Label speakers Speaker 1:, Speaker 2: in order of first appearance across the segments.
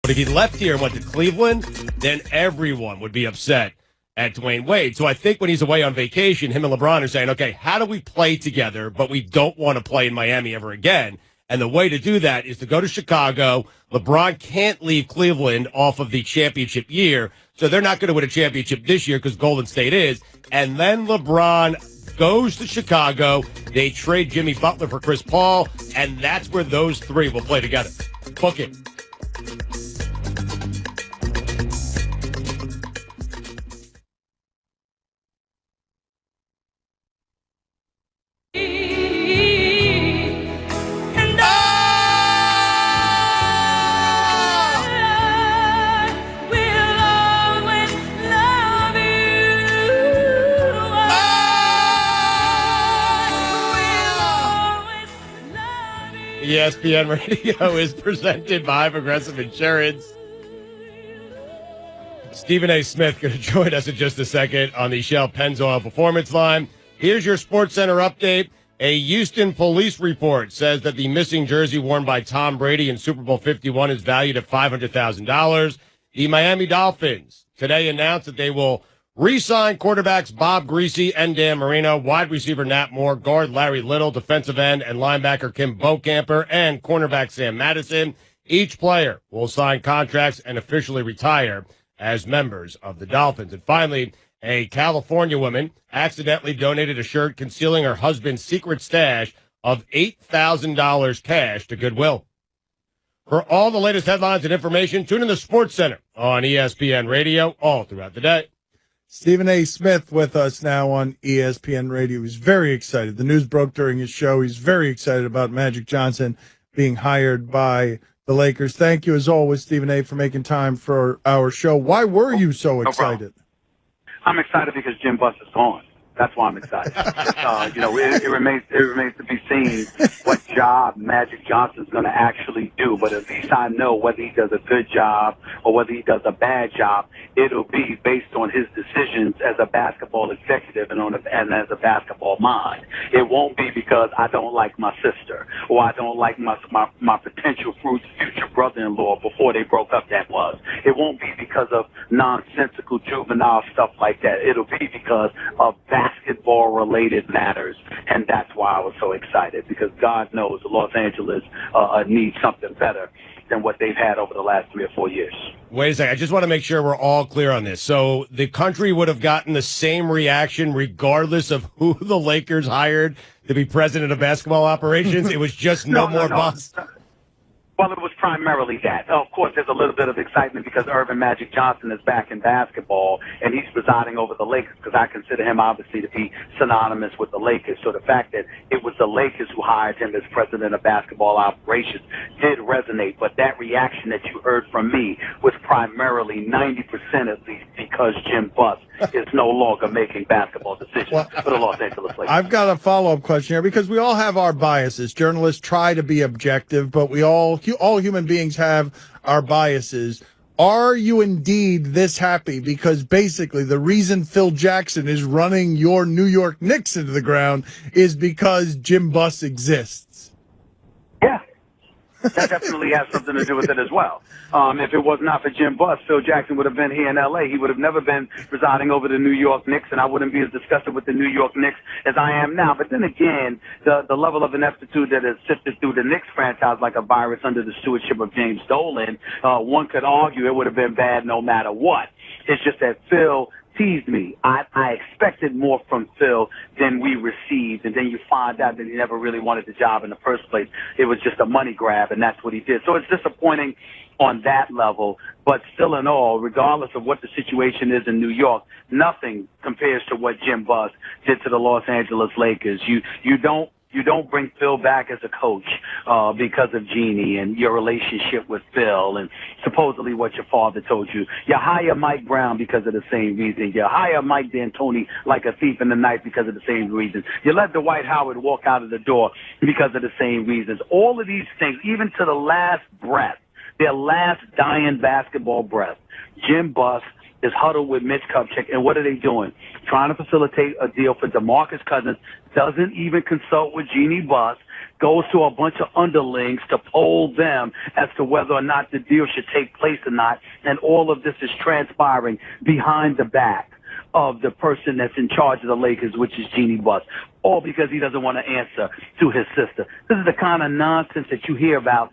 Speaker 1: But if he left here and went to Cleveland, then everyone would be upset at Dwayne Wade. So I think when he's away on vacation, him and LeBron are saying, okay, how do we play together, but we don't want to play in Miami ever again? And the way to do that is to go to Chicago. LeBron can't leave Cleveland off of the championship year, so they're not going to win a championship this year because Golden State is. And then LeBron goes to Chicago. They trade Jimmy Butler for Chris Paul, and that's where those three will play together. Book it. ESPN Radio is presented by Progressive Insurance. Stephen A. Smith going to join us in just a second on the Shell Pennzoil Performance Line. Here's your SportsCenter update. A Houston police report says that the missing jersey worn by Tom Brady in Super Bowl 51 is valued at $500,000. The Miami Dolphins today announced that they will re-sign quarterbacks Bob Greasy and Dan Marino, wide receiver Nat Moore, guard Larry Little, defensive end and linebacker Kim Bokamper, and cornerback Sam Madison. Each player will sign contracts and officially retire as members of the Dolphins. And finally, a California woman accidentally donated a shirt concealing her husband's secret stash of $8,000 cash to Goodwill. For all the latest headlines and information, tune in to SportsCenter on ESPN Radio all throughout the day.
Speaker 2: Stephen A. Smith with us now on ESPN Radio. He's very excited. The news broke during his show. He's very excited about Magic Johnson being hired by the Lakers. Thank you, as always, Stephen A., for making time for our show. Why were you so excited?
Speaker 3: I'm excited because Jim Buss is gone. That's why I'm excited. It remains to be seen what job Magic Johnson's going to actually do. But at least I know whether he does a good job or whether he does a bad job, it'll be based on his decisions as a basketball executive and as a basketball mind. It won't be because I don't like my sister or I don't like my potential future brother-in-law before they broke up. That was. It won't be because of nonsensical juvenile stuff like that. It'll be because of basketball-related matters, and that's why I was so excited, because God knows Los Angeles needs something better than what they've had over the last 3 or 4 years.
Speaker 1: Wait a second. I just want to make sure we're all clear on this. So the country would have gotten the same reaction regardless of who the Lakers hired to be president of basketball operations? It was just no more Buss?
Speaker 3: Well, it was primarily that. Of course, there's a little bit of excitement because Irvin Magic Johnson is back in basketball, and he's presiding over the Lakers, because I consider him obviously to be synonymous with the Lakers. So the fact that it was the Lakers who hired him as president of basketball operations did resonate. But that reaction that you heard from me was primarily 90% at least because Jim Buss is no longer making basketball decisions for the Los Angeles Lakers.
Speaker 2: I've got a follow-up question here, because we all have our biases. Journalists try to be objective, but we all human beings have our biases. Are you indeed this happy? Because basically the reason Phil Jackson is running your New York Knicks into the ground is because Jim Buss exists.
Speaker 3: Yeah. That definitely has something to do with it as well. If it was not for Jim Buss, Phil Jackson would have been here in L.A. He would have never been presiding over the New York Knicks, and I wouldn't be as disgusted with the New York Knicks as I am now. But then again, the level of ineptitude that has sifted through the Knicks franchise like a virus under the stewardship of James Dolan, one could argue it would have been bad no matter what. It's just that Phil teased me. I expected more from Phil than we received, and then you find out that he never really wanted the job in the first place. It was just a money grab, and that's what he did. So it's disappointing on that level, but still in all, regardless of what the situation is in New York, nothing compares to what Jim Buss did to the Los Angeles Lakers. You don't bring Phil back as a coach because of Jeannie and your relationship with Phil and supposedly what your father told you. You hire Mike Brown because of the same reason. You hire Mike D'Antoni like a thief in the night because of the same reason. You let Dwight Howard walk out of the door because of the same reasons. All of these things, even to the last breath, their last dying basketball breath, Jim Buss is huddled with Mitch Kupchak, and what are they doing? Trying to facilitate a deal for DeMarcus Cousins, doesn't even consult with Jeannie Buss, goes to a bunch of underlings to poll them as to whether or not the deal should take place or not. And all of this is transpiring behind the back of the person that's in charge of the Lakers, which is Jeannie Buss, all because he doesn't want to answer to his sister. This is the kind of nonsense that you hear about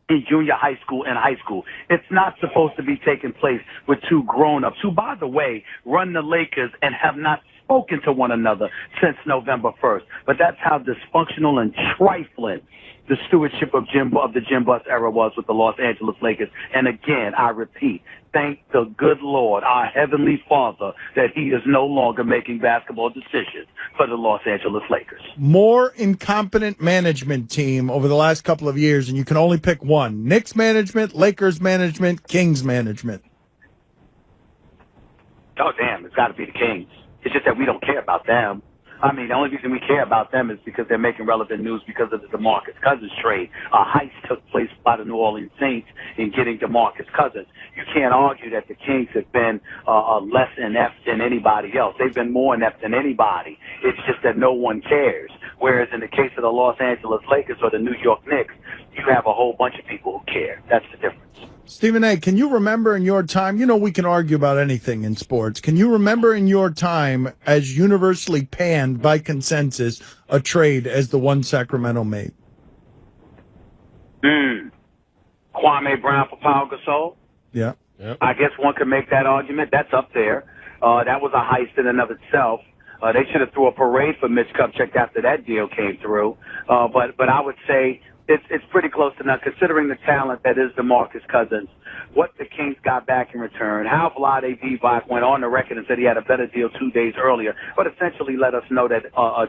Speaker 3: in junior high school and high school. It's not supposed to be taking place with two grown-ups who, by the way, run the Lakers and have not spoken to one another since November 1st. But that's how dysfunctional and trifling the stewardship of the Jim Buss era was with the Los Angeles Lakers. And again, I repeat, thank the good Lord, our Heavenly Father, that he is no longer making basketball decisions for the Los Angeles Lakers.
Speaker 2: More incompetent management team over the last couple of years, and you can only pick one. Knicks management, Lakers management, Kings management.
Speaker 3: Oh, damn, it's got to be the Kings. It's just that we don't care about them. I mean, the only reason we care about them is because they're making relevant news because of the DeMarcus Cousins trade. A heist took place by the New Orleans Saints in getting DeMarcus Cousins. You can't argue that the Kings have been less inept than anybody else. They've been more inept than anybody. It's just that no one cares. Whereas in the case of the Los Angeles Lakers or the New York Knicks, you have a whole bunch of people who care. That's the difference.
Speaker 2: Stephen A., can you remember in your time, you know we can argue about anything in sports, can you remember in your time as universally panned by consensus a trade as the one Sacramento made?
Speaker 3: Kwame Brown for Pau Gasol?
Speaker 2: Yeah.
Speaker 1: Yep.
Speaker 3: I guess one could make that argument. That's up there. That was a heist in and of itself. They should have threw a parade for Mitch Kupchak after that deal came through. But I would say it's pretty close to now, considering the talent that is DeMarcus Cousins, what the Kings got back in return, how Vlade Divac went on the record and said he had a better deal 2 days earlier, but essentially let us know that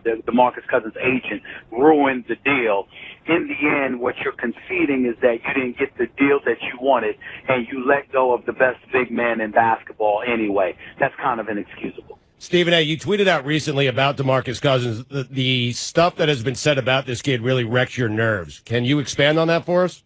Speaker 3: the DeMarcus Cousins agent ruined the deal. In the end, what you're conceding is that you didn't get the deal that you wanted, and you let go of the best big man in basketball anyway. That's kind of inexcusable.
Speaker 1: Stephen A., you tweeted out recently about DeMarcus Cousins. The stuff that has been said about this kid really wrecks your nerves. Can you expand on that for us?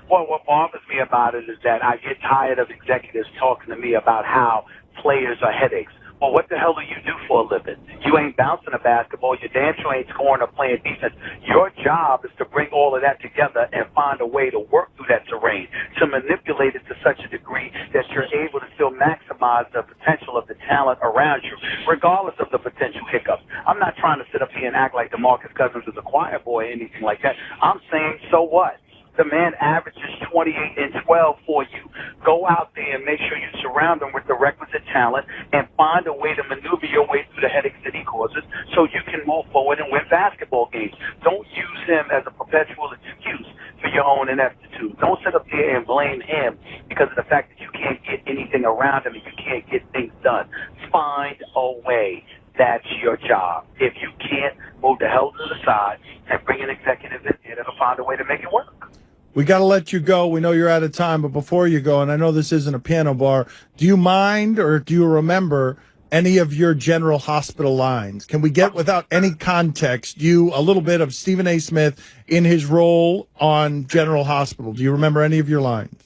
Speaker 3: Well, what bothers me about it is that I get tired of executives talking to me about how players are headaches. Well, what the hell do you do for a living? You ain't bouncing a basketball. You damn sure ain't scoring or playing defense. Your job is to bring all of that together and find a way to work through that terrain, to manipulate it to such a degree that you're able to still maximize the potential of the talent around you, regardless of the potential hiccups. I'm not trying to sit up here and act like DeMarcus Cousins is a choir boy or anything like that. I'm saying, so what? The man averages 28 and 12 for you. Go out there and make sure you surround him with the requisite talent and find a way to maneuver your way through the headaches that he causes so you can move forward and win basketball games. Don't use him as a perpetual excuse for your own ineptitude. Don't sit up there and blame him because of the fact that you can't get anything around him and you can't get things done. Find a way. That's your job. If you can't, move the hell to the side and bring an executive in here that'll find a way to make it work.
Speaker 2: We got to let you go. We know you're out of time, but before you go, and I know this isn't a piano bar, do you mind or do you remember any of your General Hospital lines? Can we get, without any context, you a little bit of Stephen A. Smith in his role on General Hospital? Do you remember any of your lines?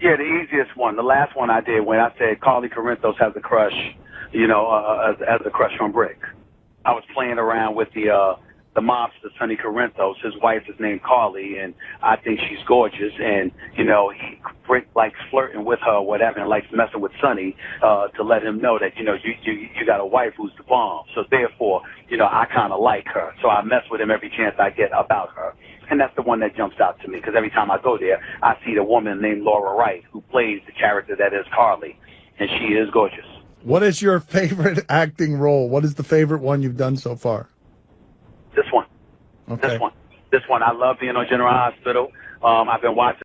Speaker 3: Yeah, the easiest one, the last one I did when I said Carly Corinthos has a crush, as a crush on Brick. I was playing around with the mobster, Sonny Corinthos. His wife is named Carly, and I think she's gorgeous. And, Brick likes flirting with her or whatever and likes messing with Sonny to let him know that, you got a wife who's the bomb. So, therefore, I kind of like her. So I mess with him every chance I get about her. And that's the one that jumps out to me because every time I go there, I see the woman named Laura Wright who plays the character that is Carly, and she is gorgeous.
Speaker 2: What is your favorite acting role? What is the favorite one you've done so far?
Speaker 3: This one.
Speaker 2: Okay.
Speaker 3: This one. I love being on General Hospital. I've been watching